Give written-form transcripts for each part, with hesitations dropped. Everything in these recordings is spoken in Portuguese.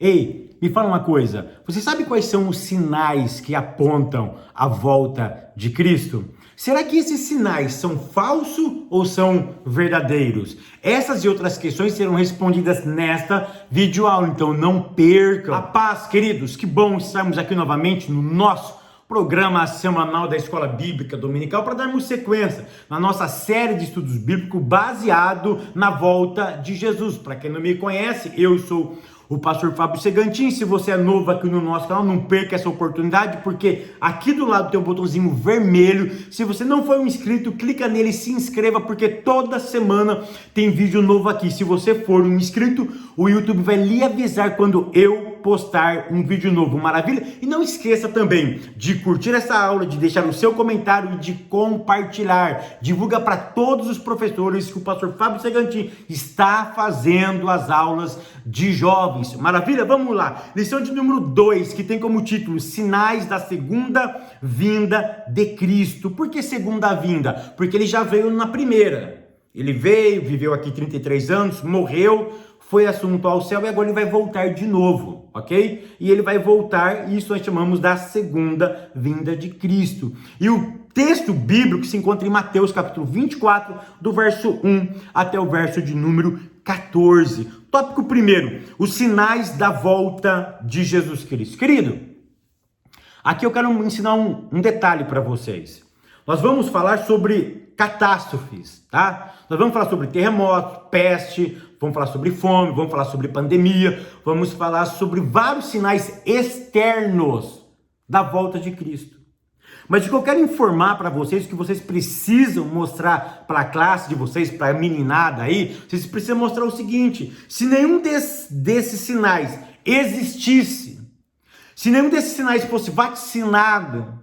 Ei, me fala uma coisa, você sabe quais são os sinais que apontam a volta de Cristo? Será que esses sinais são falsos ou são verdadeiros? Essas e outras questões serão respondidas nesta videoaula, então não percam. A paz, queridos, que bom estarmos aqui novamente no nosso programa semanal da Escola Bíblica Dominical para darmos sequência na nossa série de estudos bíblicos baseado na volta de Jesus. Para quem não me conhece, eu sou o pastor Fábio Segantin. Se você é novo aqui no nosso canal, não perca essa oportunidade, porque aqui do lado tem um botãozinho vermelho. Se você não for um inscrito, clica nele e se inscreva, porque toda semana tem vídeo novo aqui. Se você for um inscrito, o YouTube vai lhe avisar quando eu postar um vídeo novo, maravilha? E não esqueça também de curtir essa aula, de deixar o seu comentário e de compartilhar. Divulga para todos os professores que o pastor Fábio Segantin está fazendo as aulas de jovens. Maravilha? Vamos lá. Lição de número 2, que tem como título Sinais da Segunda Vinda de Cristo. Por que segunda vinda? Porque ele já veio na primeira. Ele veio, viveu aqui 33 anos, morreu, foi assunto ao céu e agora ele vai voltar de novo, ok? E ele vai voltar, e isso nós chamamos da segunda vinda de Cristo. E o texto bíblico se encontra em Mateus capítulo 24, do verso 1 até o verso de número 14. Tópico primeiro, os sinais da volta de Jesus Cristo. Querido, aqui eu quero ensinar um detalhe para vocês. Nós vamos falar sobre catástrofes, tá? Nós vamos falar sobre terremoto, peste, vamos falar sobre fome, vamos falar sobre pandemia, vamos falar sobre vários sinais externos da volta de Cristo. Mas o que eu quero informar para vocês, que vocês precisam mostrar para a classe de vocês, para a meninada aí, vocês precisam mostrar o seguinte: se nenhum desses sinais existisse, se nenhum desses sinais fosse vaticinado,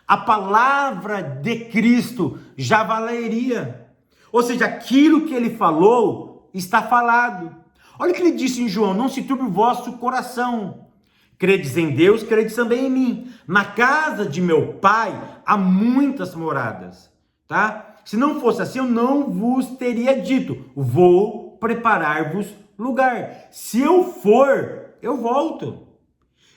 a palavra de Cristo já valeria. Ou seja, aquilo que ele falou está falado. Olha o que ele disse em João: não se turbe o vosso coração. Credes em Deus, credes também em mim. Na casa de meu pai há muitas moradas, tá? Se não fosse assim, eu não vos teria dito: vou preparar-vos lugar. Se eu for, eu volto.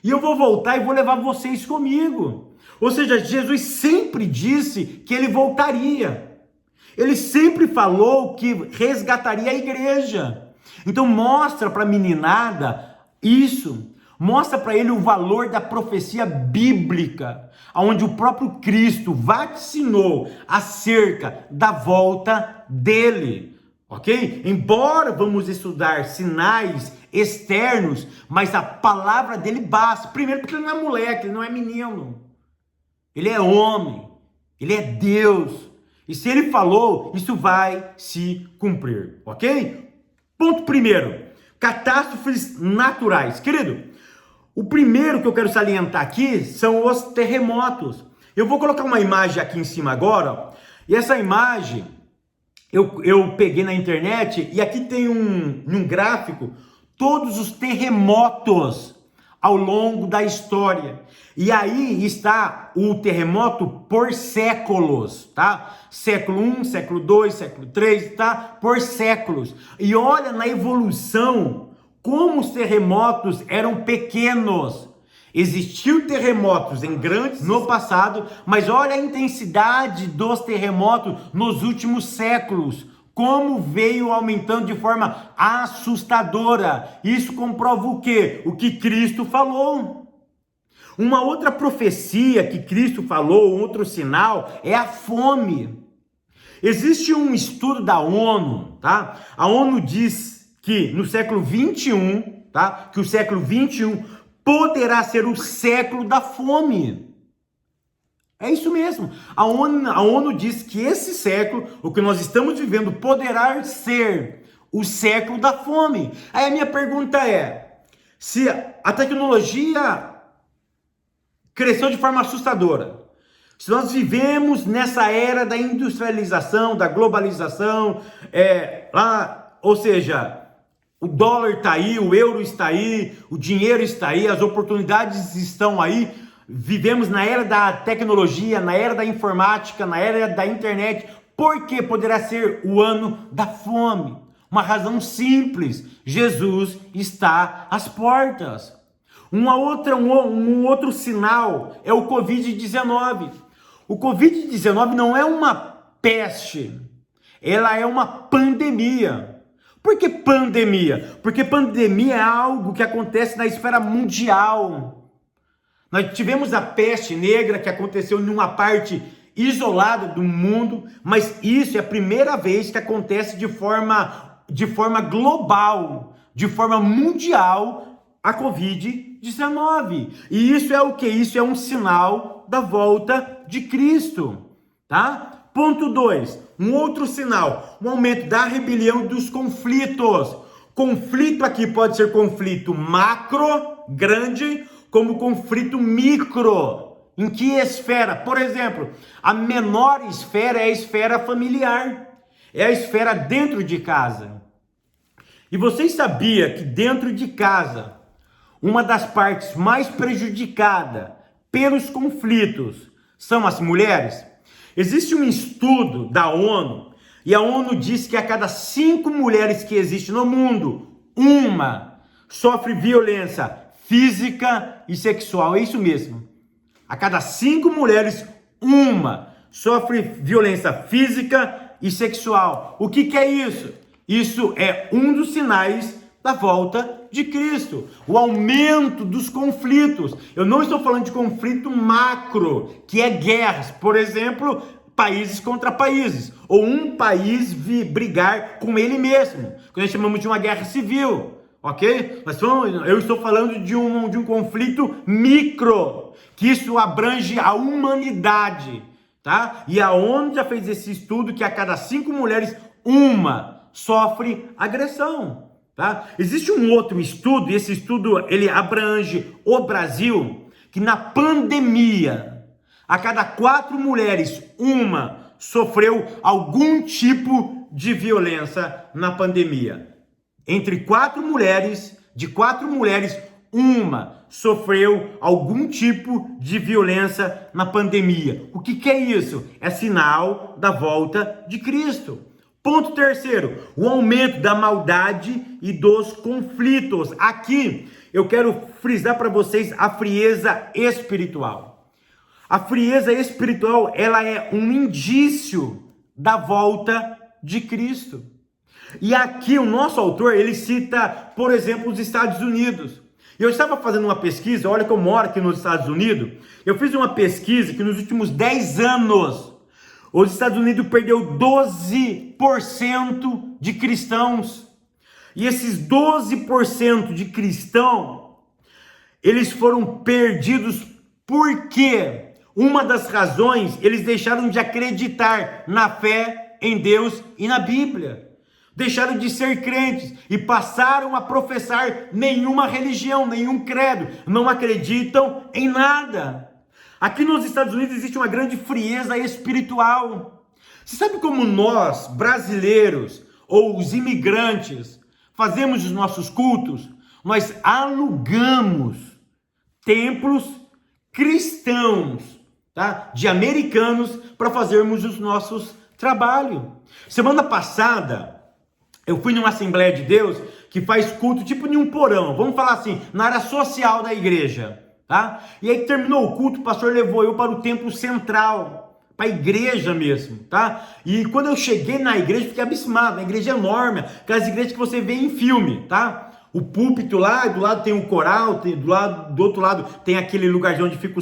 E eu vou voltar e vou levar vocês comigo. Ou seja, Jesus sempre disse que ele voltaria. Ele sempre falou que resgataria a igreja. Então mostra para a meninada isso. Mostra para ele o valor da profecia bíblica, onde o próprio Cristo vaticinou acerca da volta dele. Ok? Embora vamos estudar sinais externos, mas a palavra dele basta. Primeiro porque ele não é moleque, ele não é menino. Ele é homem, ele é Deus. E se ele falou, isso vai se cumprir, ok? Ponto primeiro, catástrofes naturais. Querido, o primeiro que eu quero salientar aqui são os terremotos. Eu vou colocar uma imagem aqui em cima agora, e essa imagem eu peguei na internet, e aqui tem um gráfico, todos os terremotos ao longo da história. E aí está o terremoto por séculos, tá? Século 1, século 2, século 3, tá? Por séculos. E olha na evolução como os terremotos eram pequenos. Existiam terremotos em grandes no passado, mas olha a intensidade dos terremotos nos últimos séculos. Como veio aumentando de forma assustadora. Isso comprova o quê? O que Cristo falou. Uma outra profecia que Cristo falou, um outro sinal, é a fome. Existe um estudo da ONU, tá? A ONU diz que no século 21, tá? Que o século 21 poderá ser o século da fome. É isso mesmo. A ONU diz que esse século, o que nós estamos vivendo, poderá ser o século da fome. Aí a minha pergunta é: se a tecnologia cresceu de forma assustadora, se nós vivemos nessa era da industrialização, da globalização, ou seja, o dólar está aí, o euro está aí, o dinheiro está aí, as oportunidades estão aí, vivemos na era da tecnologia, na era da informática, na era da internet, porque poderá ser o ano da fome. Uma razão simples: Jesus está às portas. Um outro sinal é o Covid-19. O Covid-19 não é uma peste, ela é uma pandemia. Por que pandemia? Porque pandemia é algo que acontece na esfera mundial. Nós tivemos a peste negra que aconteceu em uma parte isolada do mundo, mas isso é a primeira vez que acontece de forma global, de forma mundial, a Covid-19. E isso é o que? Isso é um sinal da volta de Cristo, tá? Ponto 2, um outro sinal, um aumento da rebelião e dos conflitos. Conflito aqui pode ser conflito macro, grande, como conflito micro. Em que esfera? Por exemplo, a menor esfera é a esfera familiar, é a esfera dentro de casa. E vocês sabiam que dentro de casa, uma das partes mais prejudicadas pelos conflitos são as mulheres? Existe um estudo da ONU, e a ONU diz que a cada 5 mulheres que existem no mundo, uma sofre violência física e sexual. É isso mesmo. A cada 5 mulheres, uma sofre violência física e sexual. O que é isso? Isso é um dos sinais da volta de Cristo, o aumento dos conflitos. Eu não estou falando de conflito macro, que é guerras, por exemplo, países contra países, ou um país brigar com ele mesmo, que nós chamamos de uma guerra civil, ok? Eu estou falando de um conflito micro, que isso abrange a humanidade, tá? E a ONU já fez esse estudo que a cada 5 mulheres, uma sofre agressão. Tá? Existe um outro estudo, e esse estudo ele abrange o Brasil, que na pandemia, a cada 4 mulheres, uma sofreu algum tipo de violência na pandemia. Entre 4 mulheres, uma sofreu algum tipo de violência na pandemia. O que é isso? É sinal da volta de Cristo. Ponto 3º, o aumento da maldade e dos conflitos. Aqui eu quero frisar para vocês a frieza espiritual. A frieza espiritual, ela é um indício da volta de Cristo. E aqui o nosso autor, ele cita, por exemplo, os Estados Unidos. Eu estava fazendo uma pesquisa, olha que eu moro aqui nos Estados Unidos, eu fiz uma pesquisa que nos últimos 10 anos, os Estados Unidos perdeu 12% de cristãos. E esses 12% de cristãos, eles foram perdidos porque uma das razões, eles deixaram de acreditar na fé em Deus e na Bíblia. Deixaram de ser crentes e passaram a professar nenhuma religião, nenhum credo. Não acreditam em nada. Aqui nos Estados Unidos existe uma grande frieza espiritual. Você sabe como nós, brasileiros, ou os imigrantes, fazemos os nossos cultos? Nós alugamos templos cristãos, tá? De americanos, para fazermos os nossos trabalhos. Semana passada, eu fui numa Assembleia de Deus que faz culto tipo em um porão, vamos falar assim, na área social da igreja. Tá? E aí terminou o culto, o pastor levou eu para o templo central, para a igreja mesmo, tá? E quando eu cheguei na igreja, fiquei abismado, a igreja é enorme, aquelas igrejas que você vê em filme, tá? O púlpito lá, do lado tem um coral, do outro lado tem aquele lugarzinho onde ficam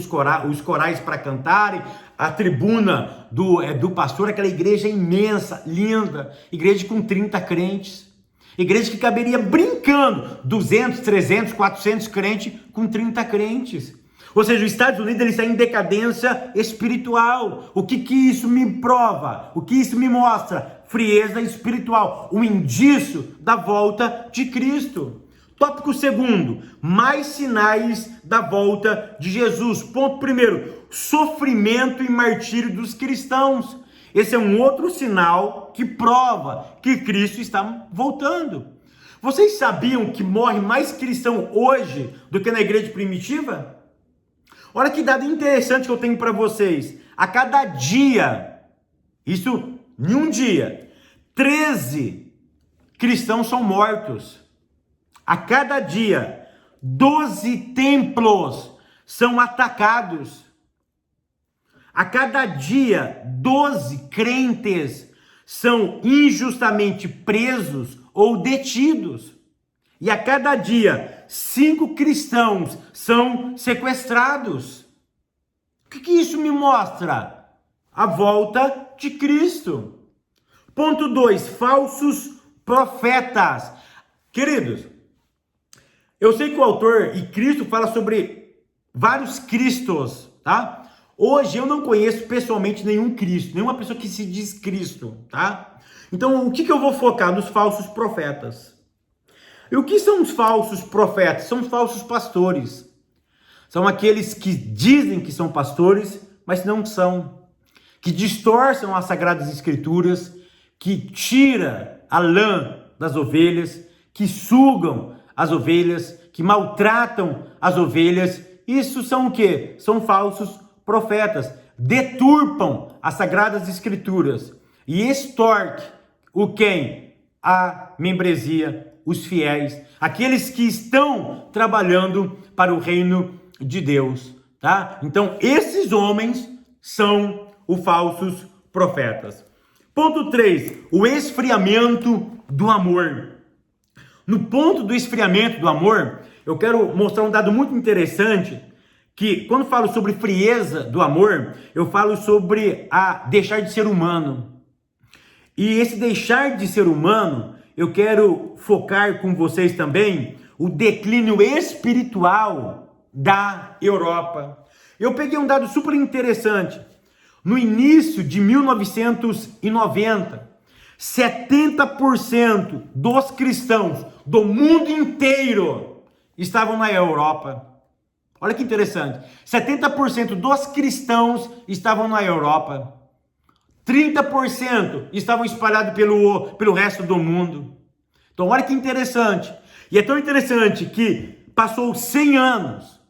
os corais para cantarem, a tribuna do pastor, aquela igreja imensa, linda, igreja com 30 crentes. Igreja que caberia brincando 200, 300, 400 crentes com 30 crentes. Ou seja, os Estados Unidos ele está em decadência espiritual. O que isso me prova? O que isso me mostra? Frieza espiritual, um indício da volta de Cristo. Tópico 2, mais sinais da volta de Jesus. Ponto 1, sofrimento e martírio dos cristãos. Esse é um outro sinal que prova que Cristo está voltando. Vocês sabiam que morre mais cristão hoje do que na igreja primitiva? Olha que dado interessante que eu tenho para vocês. A cada dia, isso em um dia, 13 cristãos são mortos. A cada dia, 12 templos são atacados. A cada dia, 12 crentes são injustamente presos ou detidos. E a cada dia, 5 cristãos são sequestrados. O que isso me mostra? A volta de Cristo. Ponto 2, falsos profetas. Queridos, eu sei que o autor e Cristo fala sobre vários Cristos, tá? Hoje eu não conheço pessoalmente nenhum Cristo, nenhuma pessoa que se diz Cristo, tá? Então o que eu vou focar? Nos falsos profetas. E o que são os falsos profetas? São os falsos pastores. São aqueles que dizem que são pastores, mas não são. Que distorcem as Sagradas Escrituras, que tira a lã das ovelhas, que sugam as ovelhas, que maltratam as ovelhas. Isso são o quê? São falsos profetas. Deturpam as Sagradas Escrituras e extorquem o quem? A membresia, os fiéis, aqueles que estão trabalhando para o reino de Deus, tá? Então, esses homens são os falsos profetas. Ponto 3, o esfriamento do amor. No ponto do esfriamento do amor, eu quero mostrar um dado muito interessante, que quando falo sobre frieza do amor, eu falo sobre deixar de ser humano. E esse deixar de ser humano, eu quero focar com vocês também o declínio espiritual da Europa. Eu peguei um dado super interessante. No início de 1990, 70% dos cristãos do mundo inteiro estavam na Europa. Olha que interessante. 70% dos cristãos estavam na Europa. 30% estavam espalhados pelo resto do mundo. Então olha que interessante. E é tão interessante que passou 100 anos,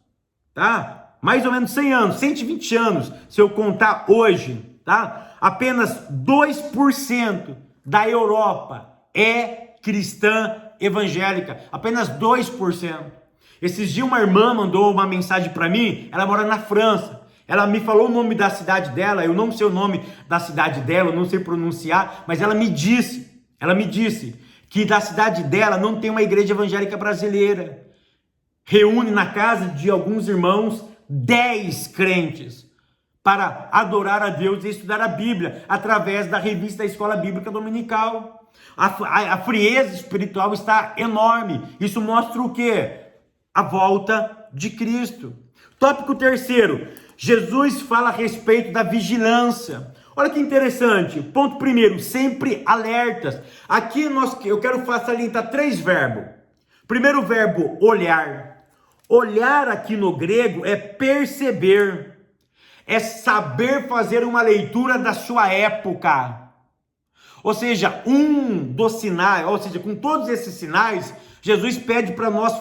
tá? Mais ou menos 100 anos, 120 anos, se eu contar hoje, tá? Apenas 2% da Europa é cristã evangélica. Apenas 2%. Esses dias uma irmã mandou uma mensagem para mim, ela mora na França. Ela me falou o nome da cidade dela, eu não sei o nome da cidade dela, eu não sei pronunciar, mas ela me disse que da cidade dela não tem uma igreja evangélica brasileira. Reúne na casa de alguns irmãos 10 crentes para adorar a Deus e estudar a Bíblia através da revista da Escola Bíblica Dominical. A frieza espiritual está enorme. Isso mostra o quê? A volta de Cristo. Tópico 3, Jesus fala a respeito da vigilância. Olha que interessante. Ponto 1, sempre alertas. Aqui eu quero salientar 3 verbos. Primeiro verbo, olhar. Olhar aqui no grego é perceber. É saber fazer uma leitura da sua época. Ou seja, um dos sinais, ou seja, com todos esses sinais, Jesus pede para nós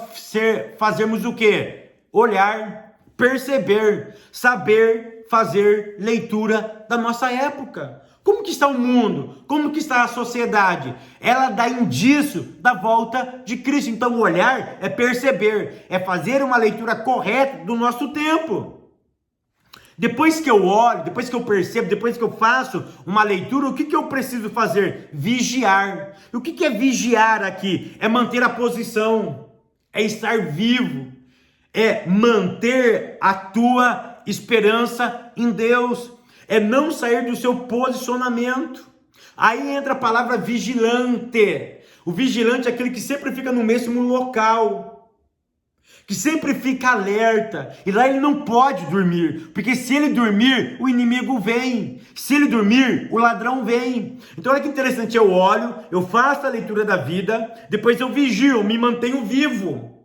fazermos o quê? Olhar, perceber, saber fazer leitura da nossa época. Como que está o mundo? Como que está a sociedade? Ela dá indício da volta de Cristo. Então, olhar é perceber, é fazer uma leitura correta do nosso tempo. Depois que eu olho, depois que eu percebo, depois que eu faço uma leitura, o que eu preciso fazer? Vigiar. E o que é vigiar aqui? É manter a posição, é estar vivo, é manter a tua esperança em Deus, é não sair do seu posicionamento. Aí entra a palavra vigilante. O vigilante é aquele que sempre fica no mesmo local, que sempre fica alerta, e lá ele não pode dormir, porque se ele dormir, o inimigo vem, se ele dormir, o ladrão vem. Então olha que interessante, eu olho, eu faço a leitura da vida, depois eu vigio, eu me mantenho vivo,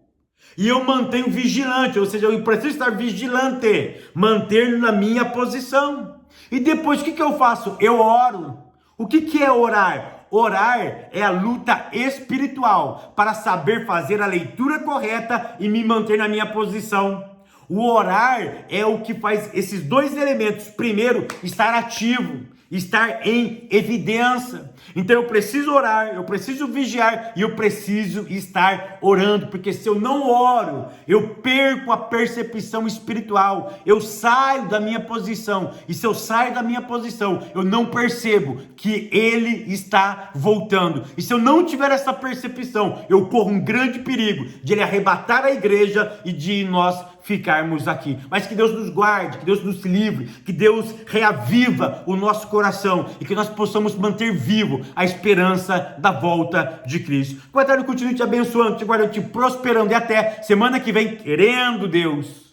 e eu mantenho vigilante, ou seja, eu preciso estar vigilante, manter na minha posição. E depois o que eu faço? Eu oro. O que é orar? Orar é a luta espiritual para saber fazer a leitura correta e me manter na minha posição. O orar é o que faz esses 2 elementos. Primeiro, estar ativo. estar em evidência. Então eu preciso orar, eu preciso vigiar e eu preciso estar orando, porque se eu não oro, eu perco a percepção espiritual, eu saio da minha posição, e se eu saio da minha posição, eu não percebo que ele está voltando, e se eu não tiver essa percepção, eu corro um grande perigo de ele arrebatar a igreja e de nós ficarmos aqui. Mas que Deus nos guarde, que Deus nos livre, que Deus reaviva o nosso coração e que nós possamos manter vivo a esperança da volta de Cristo. Que o Eterno continue te abençoando, te guardando, te prosperando e até semana que vem, querendo Deus.